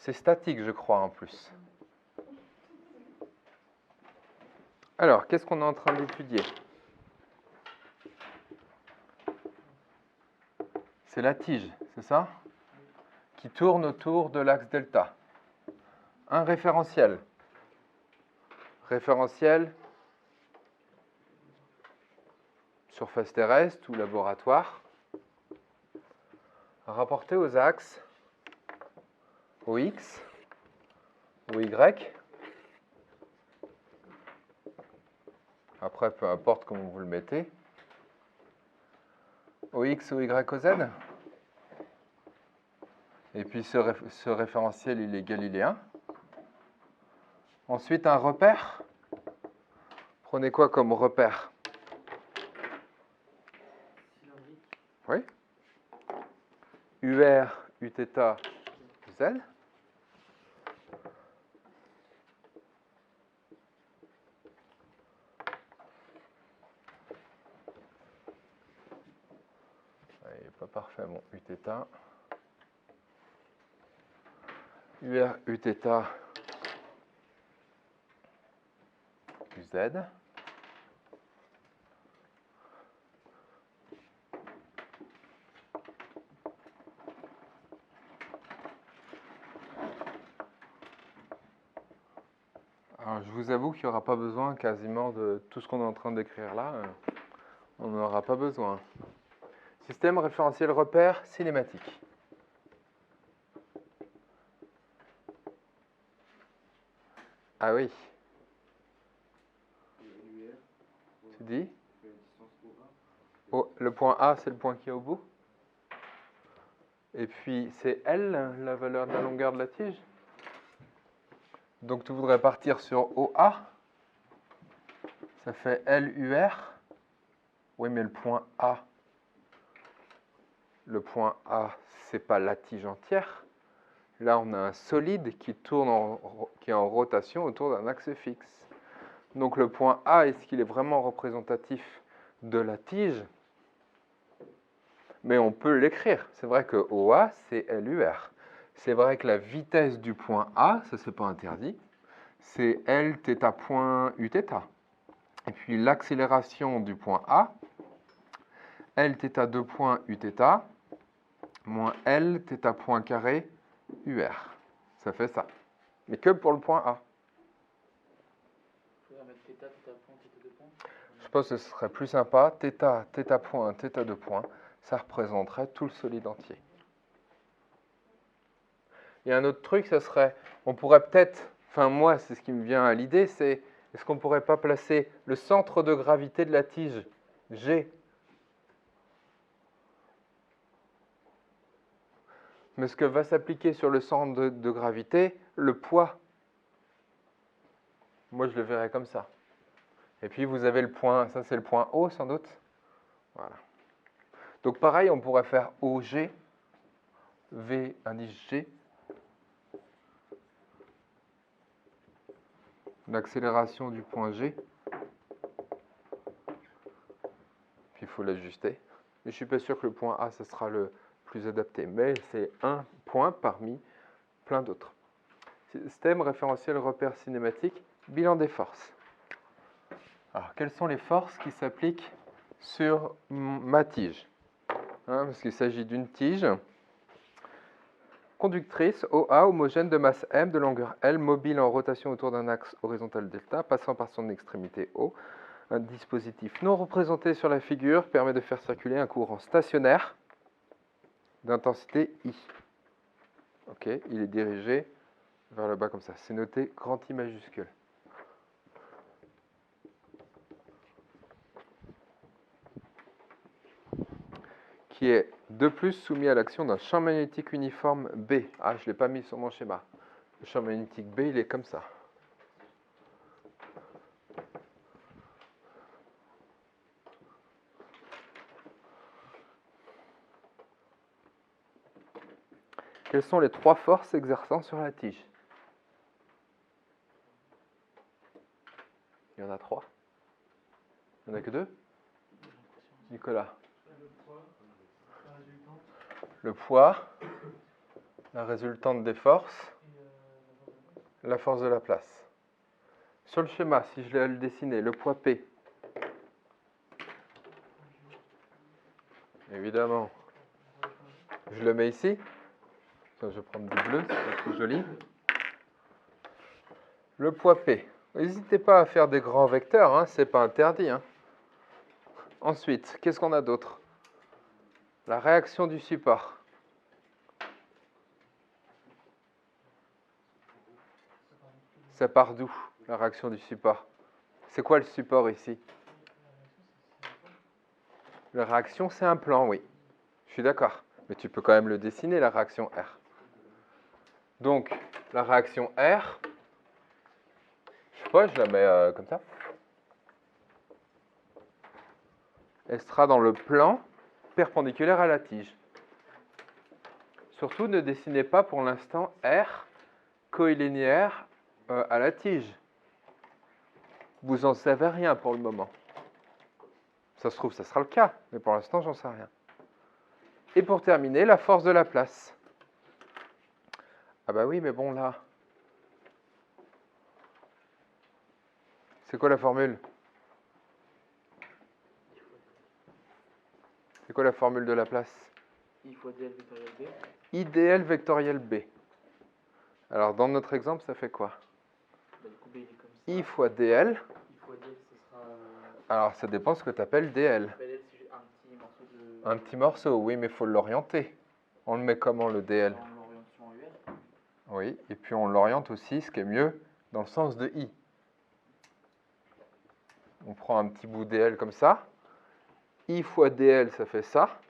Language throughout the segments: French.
C'est statique, je crois, en plus. Alors, qu'est-ce qu'on est en train d'étudier? C'est la tige, c'est ça? Qui tourne autour de l'axe delta. Un référentiel. Référentiel, surface terrestre ou laboratoire, rapporté aux axes OX, OY. Après, peu importe comment vous le mettez. OX, OY, OZ. Et puis ce référentiel, il est galiléen. Ensuite, un repère. Prenez quoi comme repère? Oui. UR, Uθ, Z. Il n'est pas parfait, bon, Uθ. UR, Uθ, UZ. Alors, je vous avoue qu'il n'y aura pas besoin quasiment de tout ce qu'on est en train d'écrire là. On n'en aura pas besoin. Système référentiel repère cinématique. Ah oui. Tu dis? Le point A, c'est le point qui est au bout. Et puis, c'est L, la valeur de la longueur de la tige. Donc, tu voudrais partir sur OA. Ça fait LUR. Oui, mais le point A, c'est pas la tige entière. Là, on a un solide qui tourne, qui est en rotation autour d'un axe fixe. Donc, le point A, est-ce qu'il est vraiment représentatif de la tige? Mais on peut l'écrire. C'est vrai que OA, c'est LUR. C'est vrai que la vitesse du point A, ça c'est pas interdit, c'est Lθ point Uθ. Et puis l'accélération du point A, Lθ2 point Uθ, moins Lθ point carré UR. Ça fait ça. Mais que pour le point A. Je pense que ce serait plus sympa. Θ, θ point, θ2 point, ça représenterait tout le solide entier. Et un autre truc, ça serait, on pourrait peut-être, enfin moi, c'est ce qui me vient à l'idée, c'est, est-ce qu'on ne pourrait pas placer le centre de gravité de la tige, G, mais ce que va s'appliquer sur le centre de gravité, le poids. Moi, je le verrais comme ça. Et puis, vous avez le point, ça c'est le point O, sans doute. Voilà. Donc, pareil, on pourrait faire OG, V indice G, l'accélération du point G. Puis il faut l'ajuster. Mais je ne suis pas sûr que le point A, ce sera le plus adapté. Mais c'est un point parmi plein d'autres. Système référentiel repère cinématique, bilan des forces. Alors, quelles sont les forces qui s'appliquent sur ma tige? Parce qu'il s'agit d'une tige conductrice OA, homogène de masse M, de longueur L, mobile en rotation autour d'un axe horizontal delta, passant par son extrémité O. Un dispositif non représenté sur la figure permet de faire circuler un courant stationnaire d'intensité I. Ok, il est dirigé vers le bas comme ça. C'est noté grand I majuscule. Qui est de plus soumis à l'action d'un champ magnétique uniforme B. Ah, je ne l'ai pas mis sur mon schéma. Le champ magnétique B, il est comme ça. Quelles sont les trois forces exerçant sur la tige? Il y en a trois. Il n'y en a que deux? Nicolas. Le poids, la résultante des forces, la force de la place. Sur le schéma, si je l'ai dessiné, le poids P, évidemment, je le mets ici. Je vais prendre du bleu, c'est plus joli. Le poids P. N'hésitez pas à faire des grands vecteurs, hein, c'est pas interdit. Hein. Ensuite, qu'est-ce qu'on a d'autre? La réaction du support. Ça part d'où, la réaction du support? C'est quoi le support ici? La réaction, c'est un plan, oui. Je suis d'accord. Mais tu peux quand même le dessiner, la réaction R. Donc, la réaction R, je sais pas, je la mets comme ça. Elle sera dans le plan perpendiculaire à la tige. Surtout, ne dessinez pas pour l'instant R coilinéaire à la tige. Vous n'en savez rien pour le moment. Ça se trouve, ça sera le cas, mais pour l'instant, j'en sais rien. Et pour terminer, la force de la place. Ah bah oui, mais bon, là... C'est quoi la formule? C'est quoi la formule de la place? I fois dl vectoriel B. IDL vectoriel B. Alors, dans notre exemple, ça fait quoi? Bah, du coup, B, il est comme ça. I fois DL. I fois dl, ce sera... Alors, ça dépend ce que tu appelles DL. dl, c'est un petit morceau de... Un petit morceau, oui, mais il faut l'orienter. On le met comment, le DL? On l'oriente sur UL. Oui, et puis on l'oriente aussi, ce qui est mieux, dans le sens de I. On prend un petit bout DL comme ça. I fois DL, ça fait ça.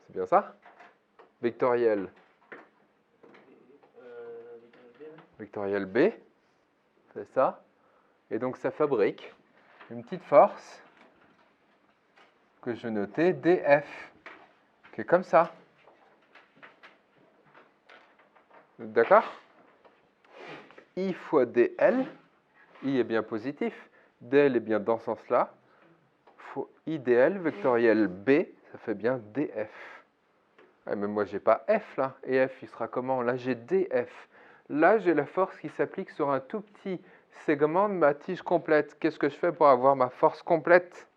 C'est bien ça? Vectoriel. Vectoriel B. C'est ça. Et donc ça fabrique une petite force que je vais noter DF, qui est comme ça. D'accord? I fois DL, I est bien positif, DL est bien dans ce sens-là, faut IDL vectoriel B, ça fait bien DF. Ouais, mais moi, j'ai pas F là, et F, il sera comment? Là, j'ai DF. Là, j'ai la force qui s'applique sur un tout petit segment de ma tige complète. Qu'est-ce que je fais pour avoir ma force complète?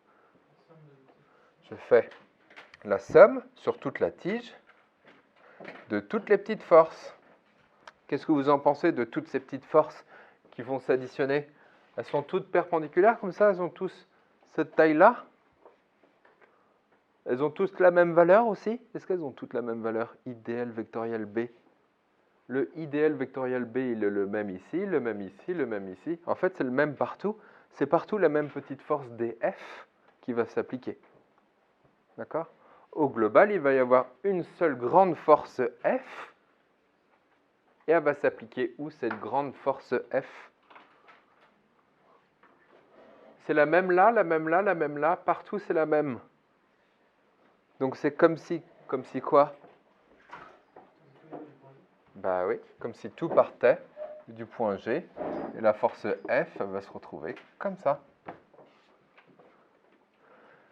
Je fais la somme sur toute la tige de toutes les petites forces. Qu'est-ce que vous en pensez de toutes ces petites forces qui vont s'additionner? Elles sont toutes perpendiculaires comme ça? Elles ont tous cette taille-là? Elles ont toutes la même valeur aussi? Est-ce qu'elles ont toutes la même valeur? IDL vectoriel B. Le IDL vectoriel B, il est le même ici, le même ici, le même ici. En fait, c'est le même partout. C'est partout la même petite force DF qui va s'appliquer. D'accord? Au global, il va y avoir une seule grande force F. Et elle va s'appliquer où, cette grande force F? C'est la même là, la même là, la même là. Partout, c'est la même. Donc, c'est comme si quoi? Bah oui, comme si tout partait du point G. Et la force F va se retrouver comme ça.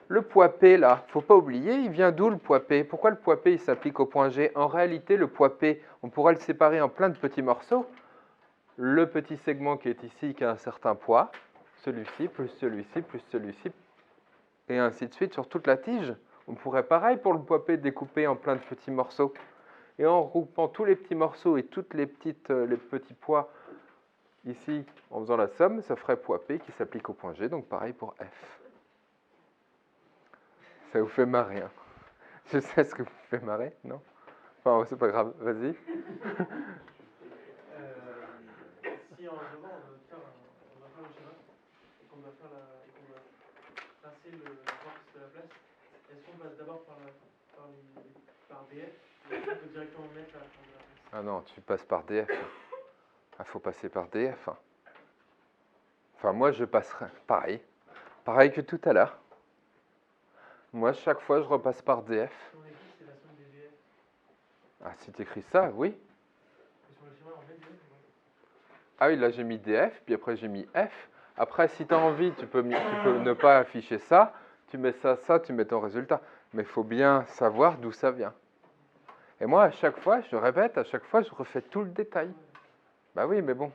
Le poids P, là, il ne faut pas oublier, il vient d'où le poids P? Pourquoi le poids P il s'applique au point G? En réalité, le poids P, on pourrait le séparer en plein de petits morceaux. Le petit segment qui est ici, qui a un certain poids, celui-ci, plus celui-ci, plus celui-ci, et ainsi de suite sur toute la tige. On pourrait, pareil pour le poids P, découper en plein de petits morceaux. Et en regroupant tous les petits morceaux et toutes les petits poids ici, en faisant la somme, ça ferait poids P qui s'applique au point G, donc pareil pour F. Ça vous fait marrer, hein? Je sais ce que vous fait marrer, non? Enfin, c'est pas grave, vas-y. Si en devant on va faire le schéma et qu'on doit tracer la force de la place, est-ce qu'on passe d'abord par DF ou est-ce qu'on peut directement mettre la force de la place? Ah non, tu passes par DF. Ah, faut passer par DF. Enfin, moi, je passerai pareil. Pareil que tout à l'heure. Moi, chaque fois, je repasse par DF. Si on écrit, c'est la somme des DF. Ah, si tu écris ça, oui. Et sur le schéma, on met DF ou pas? Ah oui, là, j'ai mis DF, puis après, j'ai mis F. Après, si tu as envie, tu peux ne pas afficher ça. Tu mets ça, tu mets ton résultat. Mais il faut bien savoir d'où ça vient. Et moi, à chaque fois, je répète, à chaque fois, je refais tout le détail. Bah oui, mais bon.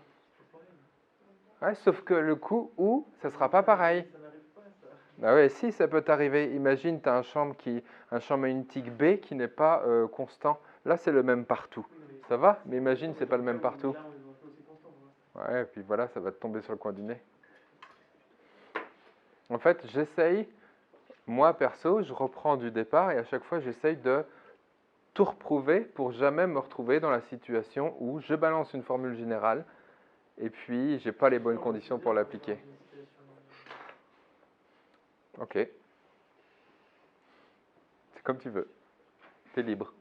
Ouais, sauf que le coup où, ça ne sera pas pareil. Ça n'arrive pas, ça. Bah ouais, si, ça peut t'arriver. Imagine, tu as un champ magnétique B qui n'est pas constant. Là, c'est le même partout. Oui, mais Ça va? Mais imagine, c'est pas le même partout. là, on est aussi constant pour l'instant. Ouais, et puis voilà, ça va te tomber sur le coin du nez. En fait, j'essaye, moi perso, je reprends du départ et à chaque fois, j'essaye de tout reprouver pour jamais me retrouver dans la situation où je balance une formule générale et puis j'ai pas les bonnes conditions pour l'appliquer. Ok. C'est comme tu veux. T'es libre.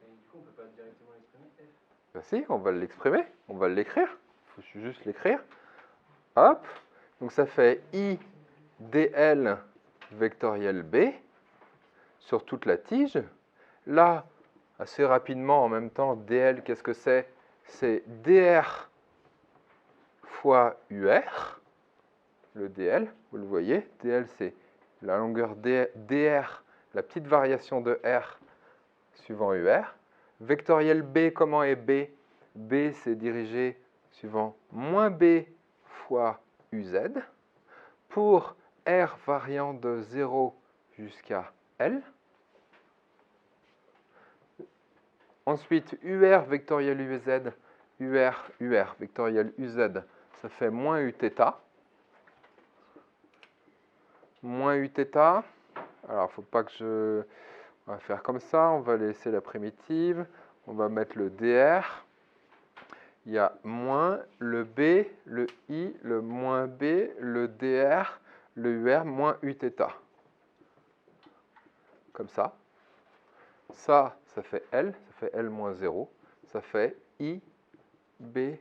Et du coup, on peut pas directement l'exprimer F. Ben si, on va l'exprimer, on va l'écrire. Il faut juste l'écrire. Hop. Donc ça fait I dl vectoriel B sur toute la tige. Là, assez rapidement, en même temps, dl, qu'est-ce que c'est? C'est dr fois UR. Le dl, vous le voyez. dl, c'est la longueur dr, la petite variation de r suivant UR. Vectoriel B, comment est B? B, c'est dirigé suivant moins B fois UZ. Pour R variant de 0 jusqu'à L. Ensuite, UR vectoriel UZ, UR vectoriel UZ, ça fait moins Uθ. Moins Uθ. Alors, il ne faut pas que je... On va faire comme ça, on va laisser la primitive, on va mettre le dr. Il y a moins le B, le I, le moins B, le dr, le UR, moins Uθ. Comme ça. Ça fait L, ça fait L moins 0. Ça fait I, B,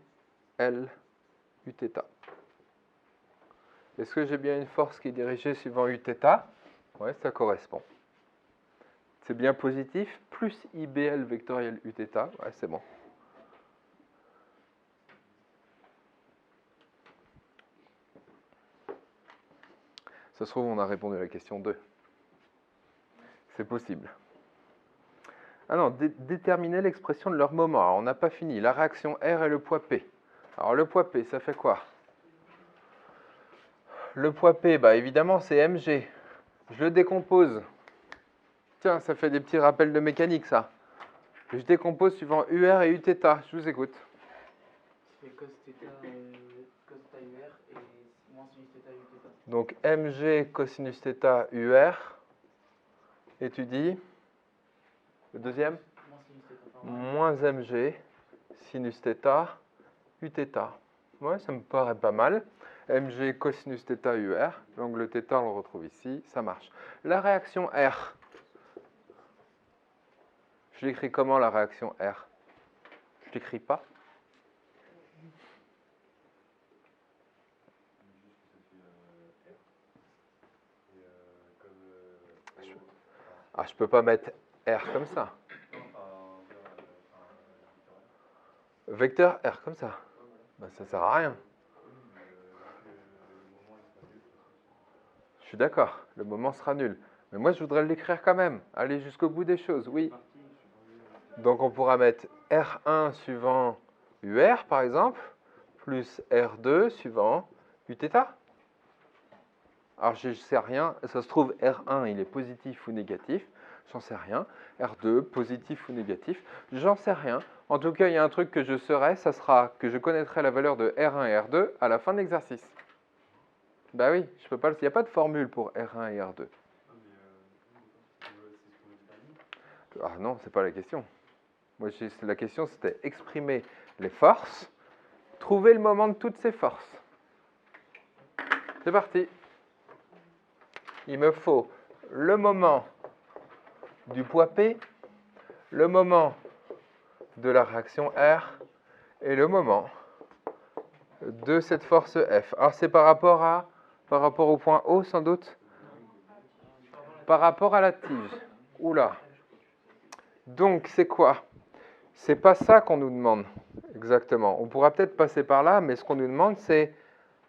L, Uθ. Est-ce que j'ai bien une force qui est dirigée suivant Uθ? Oui, ça correspond. C'est bien positif, plus IBL vectoriel Uθ. Ouais, c'est bon. Ça se trouve, on a répondu à la question 2. C'est possible. Ah non, déterminer l'expression de leur moment. Alors, on n'a pas fini. La réaction R et le poids P. Alors, le poids P, ça fait quoi? Le poids P, bah, évidemment, c'est mg. Je le décompose. Tiens, ça fait des petits rappels de mécanique, ça. Je décompose suivant UR et Uθ. Je vous écoute. C'est cos θ UR et moins sinus θ Uθ. Donc, mg cosinus θ UR. Et tu dis le deuxième? Moins mg sinus θ Uθ. Ouais, ça me paraît pas mal. mg cosinus θ UR. L'angle θ, on le retrouve ici. Ça marche. La réaction R. Je l'écris comment, la réaction R? Je l'écris pas. Ah, je peux pas mettre R comme ça. Vecteur R comme ça. Ben, ça sert à rien. Je suis d'accord, le moment sera nul. Mais moi, je voudrais l'écrire quand même. Aller jusqu'au bout des choses, oui. Donc, on pourra mettre R1 suivant UR, par exemple, plus R2 suivant Uθ. Alors, je ne sais rien. Ça se trouve, R1, il est positif ou négatif. J'en sais rien. R2, positif ou négatif. J'en sais rien. En tout cas, il y a un truc que je saurai, ça sera que je connaîtrai la valeur de R1 et R2 à la fin de l'exercice. Bah oui, je peux pas. Il n'y a pas de formule pour R1 et R2. Ah non, c'est pas la question. Moi, la question, c'était exprimer les forces, trouver le moment de toutes ces forces. C'est parti. Il me faut le moment du poids P, le moment de la réaction R et le moment de cette force F. Alors, c'est par rapport au point O, sans doute? Par rapport à la tige. Oula. Donc, c'est quoi? C'est pas ça qu'on nous demande, exactement. On pourra peut-être passer par là, mais ce qu'on nous demande, c'est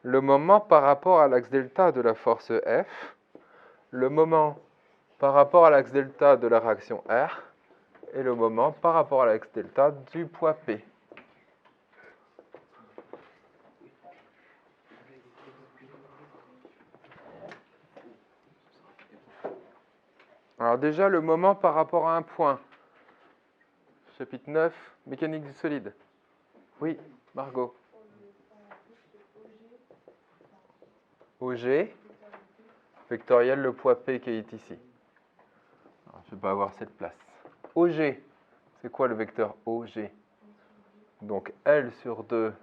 le moment par rapport à l'axe delta de la force F, le moment par rapport à l'axe delta de la réaction R, et le moment par rapport à l'axe delta du poids P. déjà, le moment par rapport à un point. Chapitre 9, mécanique du solide. Oui, Margot. OG, vectoriel, le poids P qui est ici. Alors, je ne vais pas avoir cette place. OG, c'est quoi le vecteur OG? Donc L sur 2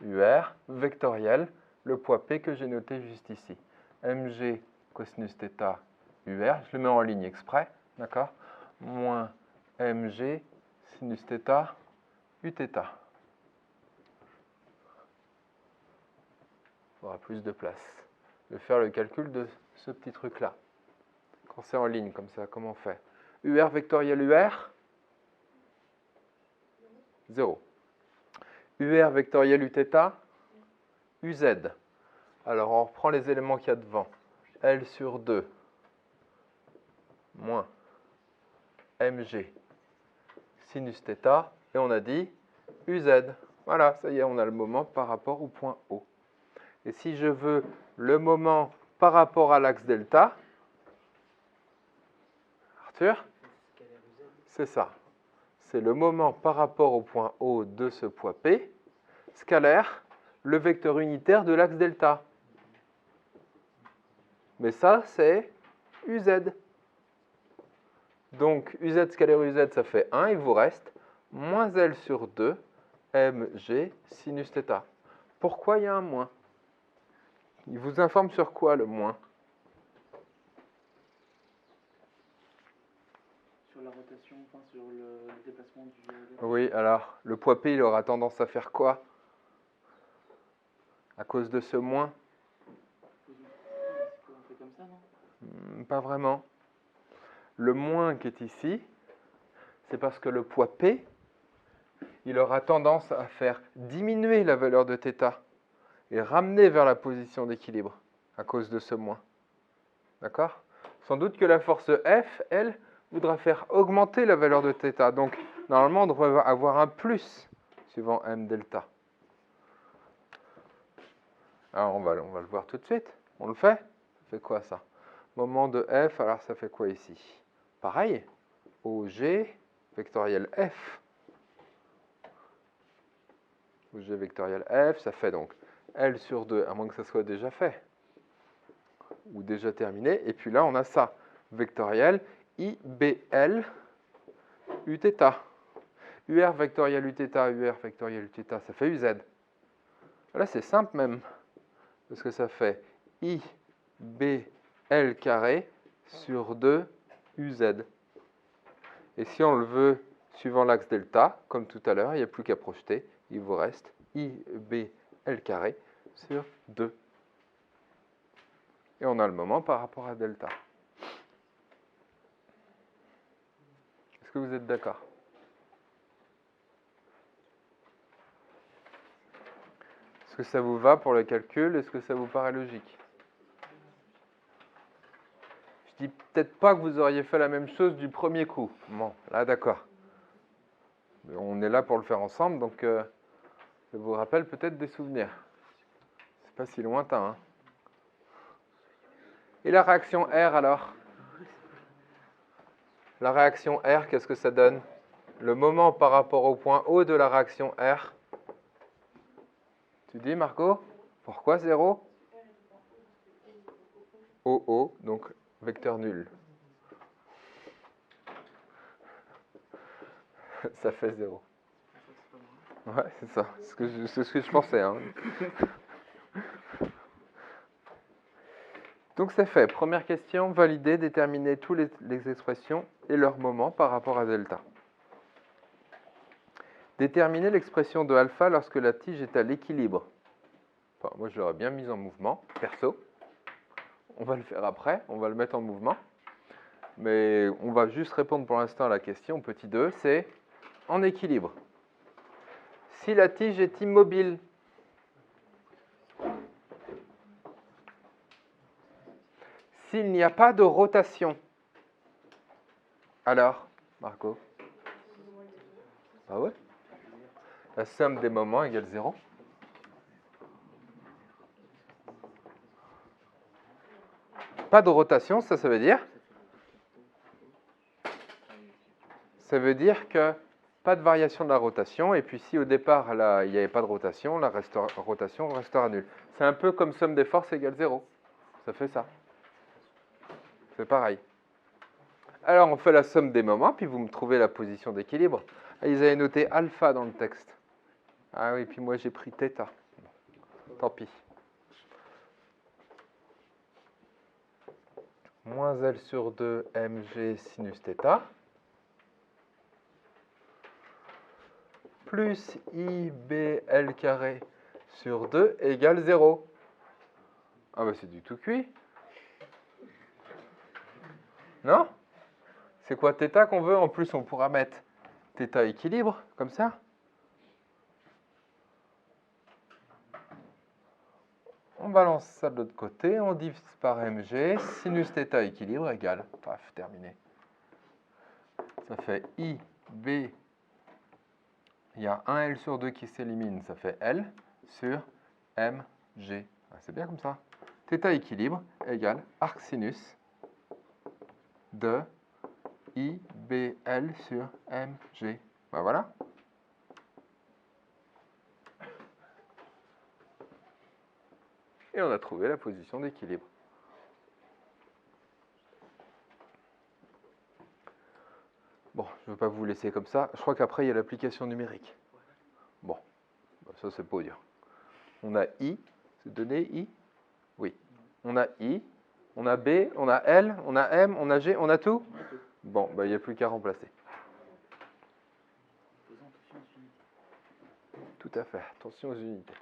UR, vectoriel, le poids P que j'ai noté juste ici. MG cosinus θ UR, je le mets en ligne exprès, d'accord? Moins MG sinus θ Uθ. Il faudra plus de place. Je vais faire le calcul de ce petit truc-là. Quand c'est en ligne comme ça, comment on fait? UR vectoriel UR 0. UR vectoriel Uθ UZ. Alors on reprend les éléments qu'il y a devant. L sur 2 moins MG sinus θ et on a dit UZ. Voilà, ça y est, on a le moment par rapport au point O. Et si je veux le moment par rapport à l'axe delta, Arthur, c'est ça. C'est le moment par rapport au point O de ce poids P, scalaire, le vecteur unitaire de l'axe delta. Mais ça, c'est UZ. Donc, UZ scalaire UZ, ça fait 1. Il vous reste moins L sur 2 mg sinus θ. Pourquoi il y a un moins? Il vous informe sur quoi, le moins? Sur la rotation, enfin sur le déplacement du... Oui, alors, le poids P, il aura tendance à faire quoi? À cause de ce moins? On fait comme ça, non? Pas vraiment. Le moins qui est ici, c'est parce que le poids P, il aura tendance à faire diminuer la valeur de θ et ramener vers la position d'équilibre à cause de ce moins. D'accord? Sans doute que la force F, elle, voudra faire augmenter la valeur de θ. Donc, normalement, on devrait avoir un plus suivant m delta. Alors, on va le voir tout de suite. On le fait? Ça fait quoi, ça? Moment de F, alors ça fait quoi ici? Pareil, OG vectoriel F. OG vectoriel F, ça fait donc L sur 2, à moins que ça soit déjà fait, ou déjà terminé. Et puis là, on a ça, vectoriel IBL Uθ. UR vectoriel Uθ, UR vectoriel Uθ, ça fait UZ. Là, c'est simple même, parce que ça fait IBL carré sur 2 UZ. Et si on le veut suivant l'axe delta, comme tout à l'heure, il n'y a plus qu'à projeter, il vous reste IBL carré sur 2. Et on a le moment par rapport à delta. Est-ce que vous êtes d'accord? Est-ce que ça vous va pour le calcul? Est-ce que ça vous paraît logique? Je dis peut-être pas que vous auriez fait la même chose du premier coup. Bon, là d'accord. On est là pour le faire ensemble, donc ça vous rappelle peut-être des souvenirs. C'est pas si lointain, hein. Et la réaction R alors? La réaction R, qu'est-ce que ça donne? Le moment par rapport au point O de la réaction R. Tu dis, Marco? Pourquoi 0? OO, donc vecteur nul. Ça fait 0. Ouais, c'est ça. C'est ce que je pensais. Hein. Donc c'est fait. Première question, valider, déterminer toutes les expressions et leur moment par rapport à delta. Déterminer l'expression de alpha lorsque la tige est à l'équilibre. Enfin, moi, je l'aurais bien mise en mouvement, perso. On va le faire après, on va le mettre en mouvement. Mais on va juste répondre pour l'instant à la question, petit 2, c'est en équilibre. Si la tige est immobile, s'il n'y a pas de rotation, alors, Marco? Ah ouais? La somme des moments égale 0. Pas de rotation, ça veut dire Ça veut dire que pas de variation de la rotation, et puis si au départ, là, il n'y avait pas de rotation, la rotation restera nulle. C'est un peu comme somme des forces égale 0. Ça fait ça. C'est pareil. Alors, on fait la somme des moments, puis vous me trouvez la position d'équilibre. Ah, ils avaient noté alpha dans le texte. Ah oui, puis moi j'ai pris θ. Tant pis. Moins L sur 2 mg sinus θ. Plus IBL carré sur 2 égale 0. Ah bah c'est du tout cuit. Non? C'est quoi θ qu'on veut? En plus, on pourra mettre θ équilibre, comme ça. On balance ça de l'autre côté, on divise par mg, sinus θ équilibre égale, paf, terminé. Ça fait IB, il y a un L sur 2 qui s'élimine, ça fait L sur mg. Ah, c'est bien comme ça. θ équilibre égale arc sinus de IBL sur mg. Ben voilà. Et on a trouvé la position d'équilibre. Bon, je ne veux pas vous laisser comme ça. Je crois qu'après, il y a l'application numérique. Bon, ça, c'est pas dur. On a I, c'est donné I? Oui. On a I, on a B, on a L, on a M, on a G, on a tout? Bon, il n'y a plus qu'à remplacer. Tout à fait. Attention aux unités.